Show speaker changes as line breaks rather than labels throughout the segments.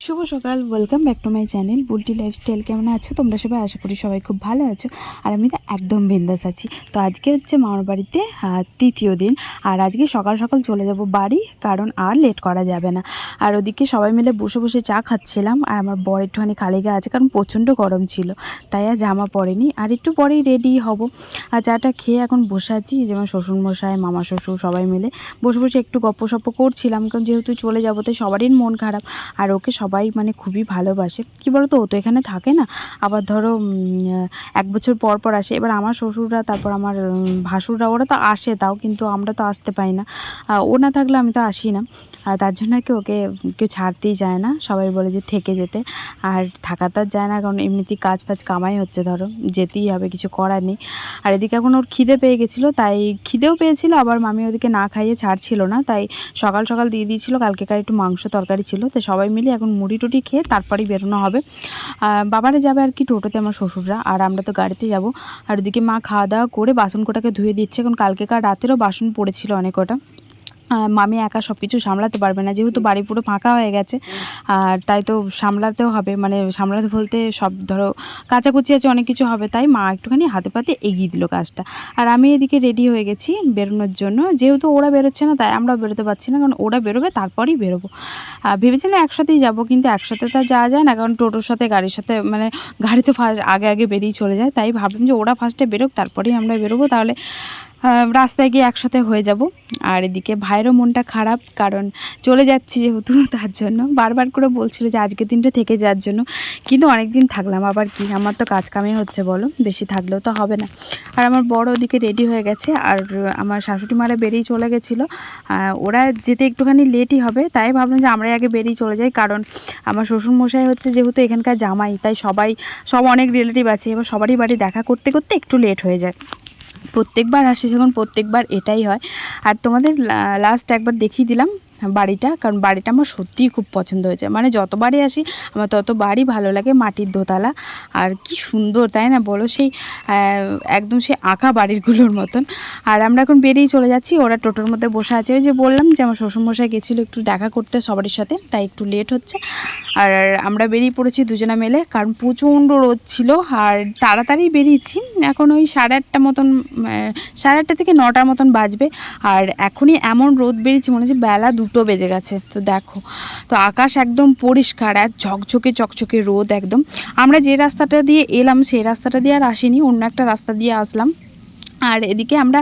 শুভ সকাল, welcome back to my channel Bulti lifestyle. কেমন আছো তোমরা সবাই? আশা করি সবাই খুব ভালো আছো, আর আমি তো একদম বিন্দাস আছি। তো আজকে হচ্ছে মামার বাড়িতে তৃতীয় দিন, আর আজকে সকাল সকাল চলে যাব বাড়ি, কারণ আর লেট করা যাবে না। আর ওদিকে সবাই মিলে বসে বসে চা খাচ্ছিলাম, আর আমার বর একটুখানি খালি গা আছে, কারণ প্রচণ্ড গরম ছিল, তাই আর জামা পরেনি। আর একটু পরেই রেডি হব। আর চাটা খেয়ে এখন বসে আছি, যেমন শ্বশুরমশাই, মামা শ্বশুর সবাই মিলে বসে বসে একটু গপ্পসপ্প করছিলাম, কারণ যেহেতু চলে যাবো তাই সবারই মন খারাপ। আর ওকে সবাই মানে খুবই ভালোবাসে। কী বলো তো, ও তো এখানে থাকে না, আবার ধরো 1 বছর পর পর আসে। এবার আমার শ্বশুররা, তারপর আমার ভাসুররা, ওরা তো আসে, তাও কিন্তু আমরা তো আসতে পাই না। ও না থাকলে আমি তো আসি না। আর তার জন্য আর কি ওকে কেউ ছাড়তেই যায় না, সবাই বলে যে থেকে যেতে। আর থাকা তো আর যায় না, কারণ এমনিতেই কাজ ফাজ কামাই হচ্ছে, ধরো যেতেই হবে, কিছু করার নেই। আর এদিকে এখন ওর খিদে পেয়ে গেছিলো, তাই খিদেও পেয়েছিল, আবার মামি ওদিকে না খাইয়ে ছাড়ছিল না, তাই সকাল সকাল দিয়ে দিয়েছিল। কালকেকার একটু মাংস তরকারি ছিল, তো সবাই মিলে এখন মুড়ি টুটি খেয়ে তারপরেই বেরোনো হবে। বাবারে যাবে আর কি টোটোতে, আমার শ্বশুররা, আর আমরা তো গাড়িতে যাব। আর ওদিকে মা খাওয়া দাওয়া করে বাসন কোটাকে ধুয়ে দিচ্ছে, কারণ কালকেকার রাতেরও বাসন পড়েছিল অনেক কটা। মামি একা সব কিছু সামলাতে পারবে না, যেহেতু বাড়ি পুরো ফাঁকা হয়ে গেছে। আর তাই তো সামলাতেও হবে, মানে সামলাতে বলতে সব ধরো কাচাকুচি আছে, অনেক কিছু হবে, তাই মা একটুখানি হাতে পাতে এগিয়ে দিল কাজটা। আর আমি এদিকে রেডি হয়ে গেছি বেরোনোর জন্য, যেহেতু ওরা বেরোচ্ছে না তাই আমরা বেরোতে পারছি না, কারণ ওরা বেরোবে তারপরেই বেরোবো। ভেবেছিলাম একসাথেই যাব, কিন্তু একসাথে তো যাওয়া যায় না, কারণ টোটোর সাথে গাড়ির সাথে মানে গাড়ি তো ফার্স্ট আগে আগে বেরিয়ে চলে যায়, তাই ভাবলাম যে ওরা ফার্স্টে বেরোক, তারপরেই আমরা বেরোবো, তাহলে রাস্তায় গিয়ে একসাথে হয়ে যাব। আর এদিকে ভাইয়েরও মনটা খারাপ, কারণ চলে যাচ্ছি যেহেতু, তার জন্য বারবার করে বলছিল যে আজকের দিনটা থেকে যাওয়ার জন্য, কিন্তু অনেক দিন থাকলাম আবার কি, আমার তো কাজ কামে হচ্ছে বলো, বেশি থাকলেও তো হবে না। আর আমার বড় ওদিকে রেডি হয়ে গেছে, আর আমার শাশুড়ি মারা বেরিয়ে চলে গেছিলো। ওরা যেতে একটুখানি লেটই হবে, তাই ভাবলাম যে আমরাই আগে বেরিয়ে চলে যাই, কারণ আমার শ্বশুরমশাই হচ্ছে যেহেতু এখানকার জামাই, তাই সব অনেক রিলেটিভ আছে, এবার সবারই বাড়ি দেখা করতে করতে একটু লেট হয়ে যায়। প্রত্যেকবার আসি যখন, প্রত্যেকবার এটাই হয়। আর তোমাদের লাস্ট একবার দেখিয়ে দিলাম বাড়িটা, কারণ বাড়িটা আমার সত্যিই খুব পছন্দ হয়েছে, মানে যতবারই আসি আমার ততবারই ভালো লাগে। মাটির দোতলা, আর কি সুন্দর তাই না বলো, সেই একদম সেই আঁকা বাড়িগুলোর মতন। আর আমরা এখন বেরিয়ে চলে যাচ্ছি, ওরা টোটোর মধ্যে বসে আছে। ওই যে বললাম যে আমার শ্বশুরমশাই গেছিলো একটু দেখা করতে সবারই সাথে, তাই একটু লেট হচ্ছে। আর আমরা বেরিয়ে পড়েছি দুজনা মিলে, কারণ প্রচণ্ড রোদ ছিল, আর তাড়াতাড়ি বেরিয়েছি। এখন ওই 8:30 মতন, 8:30 থেকে 9টার মতন বাজবে। আর এখনই এমন রোদ বেরিয়েছে, মনে হচ্ছে বেলা 2টো বেজে গেছে। তো দেখো, তো আকাশ একদম পরিষ্কার, আর ঝকঝকে চকচকে রোদ একদম। আমরা যে রাস্তাটা দিয়ে এলাম সেই রাস্তাটা দিয়ে আর আসিনি, অন্য একটা রাস্তা দিয়ে আসলাম। আর এদিকে আমরা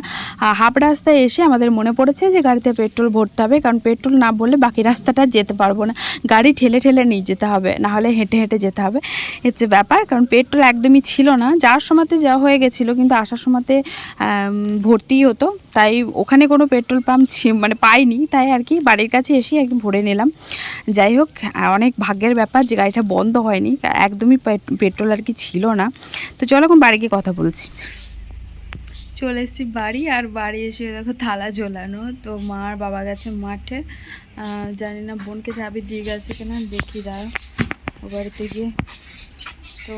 হাফ রাস্তায় এসে আমাদের মনে পড়েছে যে গাড়িতে পেট্রোল ভরতে হবে, কারণ পেট্রোল না ভরলে বাকি রাস্তাটা যেতে পারবো না, গাড়ি ঠেলে ঠেলে নিয়ে যেতে হবে, নাহলে হেঁটে হেঁটে যেতে হবে, হচ্ছে ব্যাপার। কারণ পেট্রোল একদমই ছিল না, যাওয়ার সময়তে যাওয়া হয়ে গেছিলো, কিন্তু আসার সময়তে ভর্তিই হতো, তাই ওখানে কোনো পেট্রোল পাম্প মানে পাইনি, তাই আর কি বাড়ির কাছে এসে একটু ভরে নিলাম। যাই হোক, অনেক ভাগ্যের ব্যাপার যে গাড়িটা বন্ধ হয়নি, একদমই পেট্রোল আর কি ছিল না। তো চলো এখন বাড়ি গিয়ে কথা বলছি। চলে এসেছি বাড়ি, আর বাড়ি এসে দেখো থালা ঝোলানো। তো মা আর বাবা গেছে মাঠে, জানি না বোনকে চাবি দিয়ে গেছে কিনা, দেখি দাঁড়া ও বাড়িতে গিয়ে। তো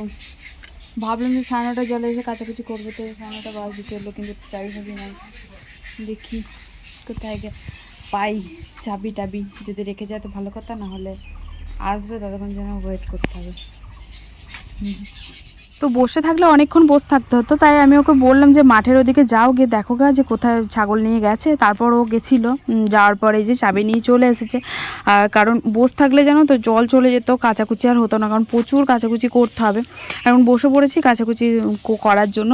ভাবলাম যে 9:30 জলে এসে কাচাকুচি করবো, তো 9:30 বাজতে চললো, কিন্তু চাবি ফাবি নাই। দেখি কোথায় পাই চাবি টাবি, যদি রেখে যায় তো ভালো কথা, না হলে আসবে ততক্ষণ যেন ওয়েট করতে হবে। তো বসে থাকলে অনেকক্ষণ বসে থাকতে হতো, তাই আমি ওকে বললাম যে মাঠের ওদিকে যাও, গিয়ে দেখো গা যে কোথায় ছাগল নিয়ে গেছে। তারপর ও গেছিলো, যাওয়ার পরে যে চাবি নিয়ে চলে এসেছে। কারণ বসে থাকলে জানো তো জল চলে যেত, কাচাকুচি আর হতো না, কারণ প্রচুর কাচাকুচি করতে হবে। এখন বসে পড়েছি কাচাকুচি করার জন্য,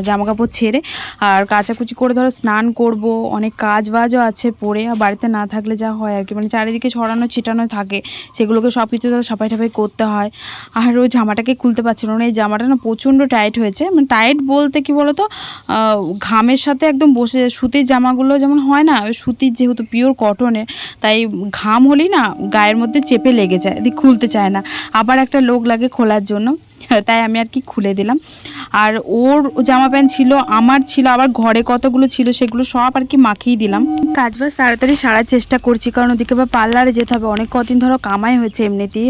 জামাকাপড় ছেড়ে। আর কাচাকুচি করে ধরো স্নান করব, অনেক কাজ বাজও আছে পড়ে, আর বাড়িতে না থাকলে যা হয় আর কি, মানে চারিদিকে ছড়ানো ছিটানো থাকে, সেগুলোকে সব কিছু ধরো সাফাই টাফাই করতে হয়। আর ওই জামাটাকে খুলতে পারছিল না, এই জামাটা না প্রচণ্ড টাইট হয়েছে, মানে টাইট বলতে কি বলতো, ঘামের সাথে একদম বসে, সুতির জামাগুলো যেমন হয় না, সুতির যেহেতু পিওর কটনের, তাই ঘাম হলেই না গায়ের মধ্যে চেপে লেগে যায়, খুলতে চায় না, আবার একটা লোক লাগে খোলার জন্য। তাই আমি আর কি খুলে দিলাম। আর ওর জামা প্যান্ট ছিল, আমার ছিল, আবার ঘরে কতগুলো ছিল সেগুলো সব আর কি মাখিয়ে দিলাম। কাজ বাজ তাড়াতাড়ি সারার চেষ্টা করছি, কারণ ওদিকে আবার পার্লারে যেতে হবে। অনেক কদিন ধরো কামাই হয়েছে এমনিতেই,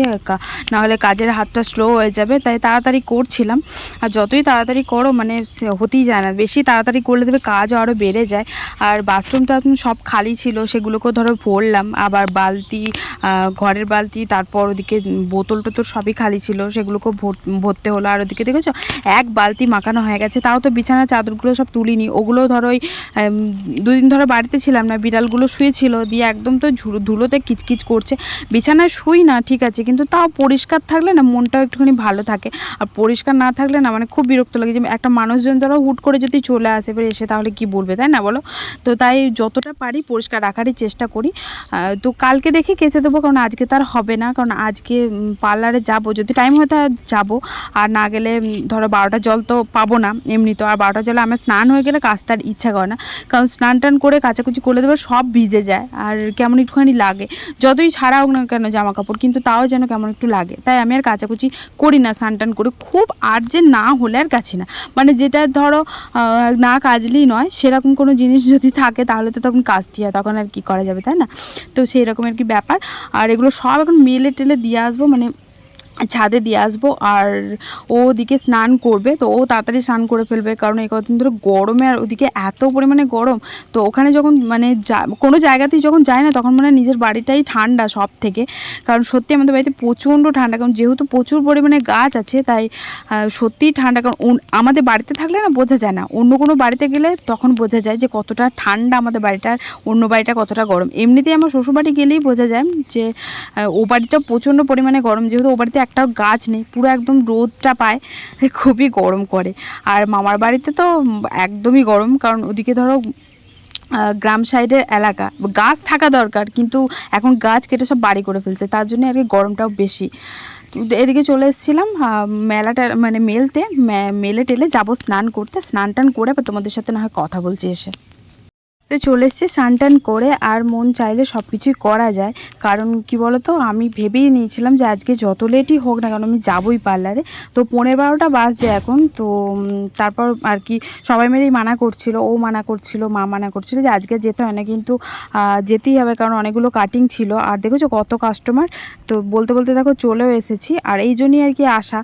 নাহলে কাজের হাতটা স্লো হয়ে যাবে, তাই তাড়াতাড়ি করছিলাম। আর যতই তাড়াতাড়ি করো মানে হতেই যায় না, বেশি তাড়াতাড়ি করলে দেবে কাজও আরও বেড়ে যায়। আর বাথরুম টাথরুম সব খালি ছিল, সেগুলোকেও ধরো ভরলাম। আবার বালতি, ঘরের বালতি, তারপর ওদিকে বোতল টোতল সবই খালি ছিল, সেগুলোকেও ভরতে হলো। আর ওদিকে দেখেছো এক বালতি মাখানো হয়ে গেছে, তাও তো বিছানার চাদরগুলো সব তুলিনি। ওগুলো ধরো ওই দুদিন ধরো বাড়িতে ছিলাম না, বিড়ালগুলো শুয়েছিল, দিয়ে একদম তো ধুলোতে কিচকিচ করছে। বিছানায় শুই না ঠিক আছে, কিন্তু তাও পরিষ্কার থাকলে না মনটাও একটুখানি ভালো থাকে। আর পরিষ্কার না থাকলে না মানে খুব বিরক্ত লাগে, যে একটা মানুষজন ধরো হুট করে যদি চলে আসে এবার এসে, তাহলে কি বলবে, তাই না বলো? তো তাই যতটা পারি পরিষ্কার রাখারই চেষ্টা করি। তো কালকে দেখি কেচে দেবো, কারণ আজকে তার হবে না, কারণ আজকে পার্লারে যাব, যদি টাইম হয়তো যাব। আর না গেলে ধরো 12টা জল তো পাবো না এমনি তো, আর 12টা জলে আমার স্নান হয়ে গেলে কাচতে আর ইচ্ছা করে না, কারণ স্নান টান করে কাচাকুচি করে দেবে সব ভিজে যায়, আর কেমন একটুখানি লাগে। যতই ছাড়া হোক না কেন জামা কাপড়, কিন্তু তাও যেন কেমন একটু লাগে, তাই আমি আর কাচাকুচি করি না। স্নান টান করে খুব আর্জেন্ট না হলে আর কাছি না, মানে যেটা ধরো না কাজলেই নয় সেরকম কোনো জিনিস যদি থাকে তাহলে তো তখন কাচতে হয়, তখন আর কি করা যাবে, তাই না? তো সেই রকম আর কি ব্যাপার। আর এগুলো সব এখন মেলে টেলে দিয়ে আসবো, মানে ছাদে দিয়ে আসবো। আর ও ওদিকে স্নান করবে, তো ও তাড়াতাড়ি স্নান করে ফেলবে, কারণ এই কদিন ধরে গরমে, আর ওদিকে এত পরিমাণে গরম। তো ওখানে যখন মানে কোনো জায়গাতেই যখন যায় না, তখন মানে নিজের বাড়িটাই ঠান্ডা সব থেকে, কারণ সত্যি আমাদের বাড়িতে প্রচণ্ড ঠান্ডা, কারণ যেহেতু প্রচুর পরিমাণে গাছ আছে, তাই সত্যিই ঠান্ডা। কারণ আমাদের বাড়িতে থাকলে না বোঝা যায় না, অন্য কোনো বাড়িতে গেলে তখন বোঝা যায় যে কতটা ঠান্ডা আমাদের বাড়িটার, অন্য বাড়িটা কতটা গরম। এমনিতেই আমার শ্বশুরবাড়ি গেলেই বোঝা যায় যে ও বাড়িটা প্রচণ্ড পরিমাণে গরম, যেহেতু ও বাড়িতে একটাও গাছ নেই, পুরো একদম রোদটা পায়, খুবই গরম করে। আর মামার বাড়িতে তো একদমই গরম, কারণ ওদিকে ধরো গ্রাম সাইডের এলাকা, গাছ থাকা দরকার, কিন্তু এখন গাছ কেটে সব বাড়ি করে ফেলছে, তার জন্য আর কি গরমটাও বেশি। এদিকে চলে এসেছিলাম মেলাটা মানে মেলে টেলে যাবো স্নান করতে, স্নান টান করে তোমাদের সাথে না হয় কথা বলছি এসে। তো চলে এসেছি স্নান টান করে, আর মন চাইলে সব কিছুই করা যায়, কারণ কি বলো তো, আমি ভেবেই নিয়েছিলাম যে আজকে যত লেটই হোক না কারণ আমি যাবোই পার্লারে। তো 11:30 বাজছে এখন, তো তারপর আর কি সবাই মিলেই মানা করছিল, ও মানা করছিল, মা মানা করছিল যে আজকে যেতে হয় না, কিন্তু যেতেই হবে, কারণ অনেকগুলো কাটিং ছিল। আর দেখেছো কত কাস্টমার, তো বলতে বলতে দেখো চলেও এসেছি। আর এই জন্যই আর কি আসা,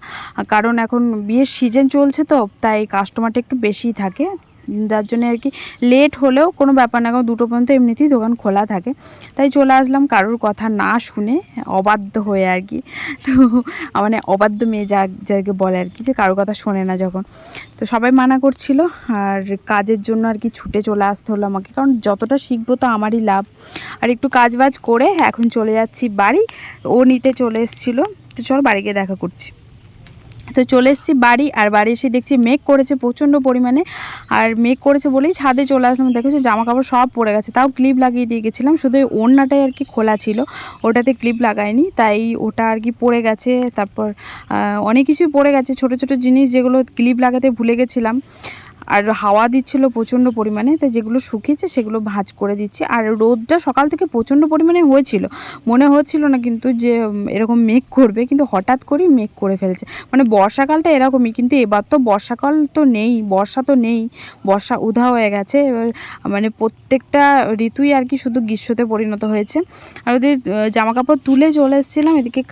কারণ এখন বিয়ের সিজন চলছে, তো তাই কাস্টমারটা একটু বেশিই থাকে, যার জন্য আর কি লেট হলেও কোনো ব্যাপার না, কারণ 2টো পর্যন্ত এমনিতেই দোকান খোলা থাকে। তাই চলে আসলাম কারোর কথা না শুনে, অবাধ্য হয়ে আর কি। তো মানে অবাধ্য মেয়ে যাকে বলে আর কি, যে কারোর কথা শোনে না যখন। তো সবাই মানা করছিল, আর কাজের জন্য আর কি ছুটে চলে আসতে হলো আমাকে, কারণ যতটা শিখবো তো আমারই লাভ। আর একটু কাজ বাজ করে এখন চলে যাচ্ছি বাড়ি, ও নিতে চলে এসেছিলো, তো চল বাড়ি গিয়ে দেখা করছি। তো চলে এসেছি বাড়ি, আর বাড়ি এসে দেখছি মেঘ করেছে প্রচণ্ড পরিমাণে, আর মেঘ করেছে বলেই ছাদে চলে আসলাম। দেখেছো জামা কাপড় সব পড়ে গেছে, তাও ক্লিপ লাগিয়ে দিয়ে গেছিলাম, শুধু ওই ওড়নাটাই আর কি খোলা ছিল, ওটাতে ক্লিপ লাগায়নি, তাই ওটা আর কি পড়ে গেছে। তারপর অনেক কিছুই পড়ে গেছে, ছোট ছোট জিনিস যেগুলো ক্লিপ লাগাতে ভুলে গেছিলাম। আর হাওয়া দিচ্ছিল প্রচণ্ড পরিমাণে, তাই যেগুলো শুকিয়েছে সেগুলো ভাঁজ করে দিচ্ছি। আর রোদটা সকাল থেকে প্রচণ্ড পরিমাণে হয়েছিল, মনে হচ্ছিল না কিন্তু যে এরকম মেঘ করবে, কিন্তু হঠাৎ করেই মেঘ করে ফেলছে। মানে বর্ষাকালটা এরকমই, কিন্তু এবার তো বর্ষাকাল তো নেই, বর্ষা তো নেই, বর্ষা উধাও হয়ে গেছে। এবার মানে প্রত্যেকটা ঋতুই আর কি শুধু গ্রীষ্মতে পরিণত হয়েছে। আর ওদের জামা কাপড় তুলে চলে এসেছিলাম এদিকে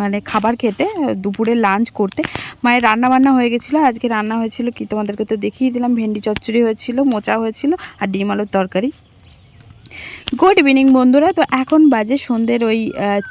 মানে খাবার খেতে, দুপুরে লাঞ্চ করতে। মায়ের রান্না বান্না হয়ে গেছিলো, আজকে রান্না হয়েছিল কি তোমাদেরকে তো দেখিয়ে দিলাম, ভেন্ডি চচ্চড়ি হয়েছিল, মোচা হয়েছিল, আর ডিম আলুর তরকারি। গুড ইভিনিং বন্ধুরা, তো এখন বাজে সন্ধ্যের ওই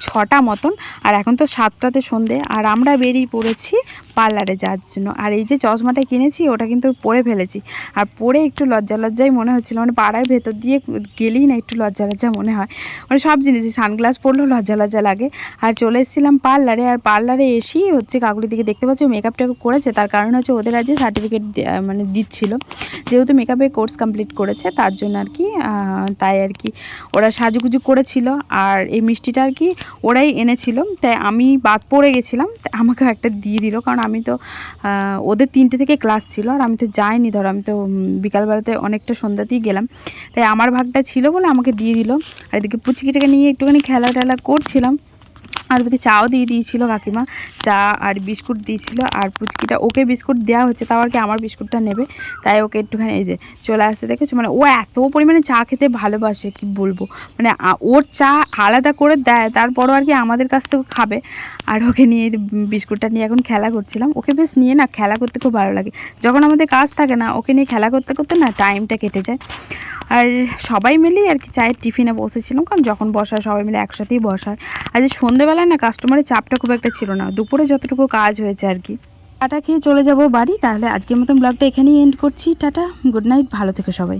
6টা মতন, আর এখন তো 7টাতে সন্ধ্যে, আর আমরা বেরিয়ে পড়েছি পার্লারে যাওয়ার জন্য। আর এই যে চশমাটা কিনেছি ওটা কিন্তু পরে ফেলেছি, আর পরে একটু লজ্জাই মনে হচ্ছিলো, মানে পাড়ার ভেতর দিয়ে গেলেই না একটু লজ্জা মনে হয়, মানে সব জিনিসই সানগ্লাস পরলেও লজ্জা লাগে। আর চলে এসেছিলাম পার্লারে, আর পার্লারে এসেই হচ্ছে কাকুলির দিকে দেখতে পাচ্ছি মেকআপটা করেছে, তার কারণ হচ্ছে ওদের আজকে সার্টিফিকেট মানে দিচ্ছিল, যেহেতু মেকআপের কোর্স কমপ্লিট করেছে তার জন্য আর কি, তাই আর কি ওরা সাজুগুজু করেছিল। আর এই মিষ্টিটা আর কি ওরাই এনেছিল, তাই আমি বাদ পড়ে গেছিলাম, আমাকে একটা দিয়ে দিল, কারণ আমি তো ওদের 3টে থেকে ক্লাস ছিল, আর আমি তো যাইনি, ধরো আমি তো বিকালবেলাতে অনেকটা সন্ধ্যাতেই গেলাম, তাই আমার ভাগটা ছিল বলে আমাকে দিয়ে দিল। আর এদিকে পুচকিটাকে নিয়ে একটুখানি খেলা টেলা করছিলাম, আর ওদেরকে চাও দিয়ে দিয়েছিল কাকিমা, চা আর বিস্কুট দিয়েছিল। আর পুচকিটা ওকে বিস্কুট দেওয়া হচ্ছে, তাও আর কি আমার বিস্কুটটা নেবে, তাই ওকে একটুখানি এই যে চলে আসতে দেখেছো। মানে ও এত পরিমাণে চা খেতে ভালোবাসে কি বলবো, মানে ওর চা আলাদা করে দেয়, তারপরও আর কি আমাদের কাছ থেকে খাবে। আর ওকে নিয়ে বিস্কুটটা নিয়ে এখন খেলা করছিলাম। ওকে বেশ নিয়ে না খেলা করতে খুব ভালো লাগে, যখন আমাদের কাজ থাকে না ওকে নিয়ে খেলা করতে করতে না টাইমটা কেটে যায়। আর সবাই মিলেই আর কি চায়ের টিফিনে বসেছিলাম, কারণ যখন বসায় সবাই মিলে একসাথেই বসায়। আর যে সন্ধ্যেবেলায় না কাস্টমারের চাপটা খুব একটা ছিল না, দুপুরে যতটুকু কাজ হয়েছে আর কি। টাটা খেয়ে চলে যাব বাড়ি। তাহলে আজকের মতন ব্লগটা এখানেই এন্ড করছি। টাটা, গুড নাইট, ভালো থেকো সবাই।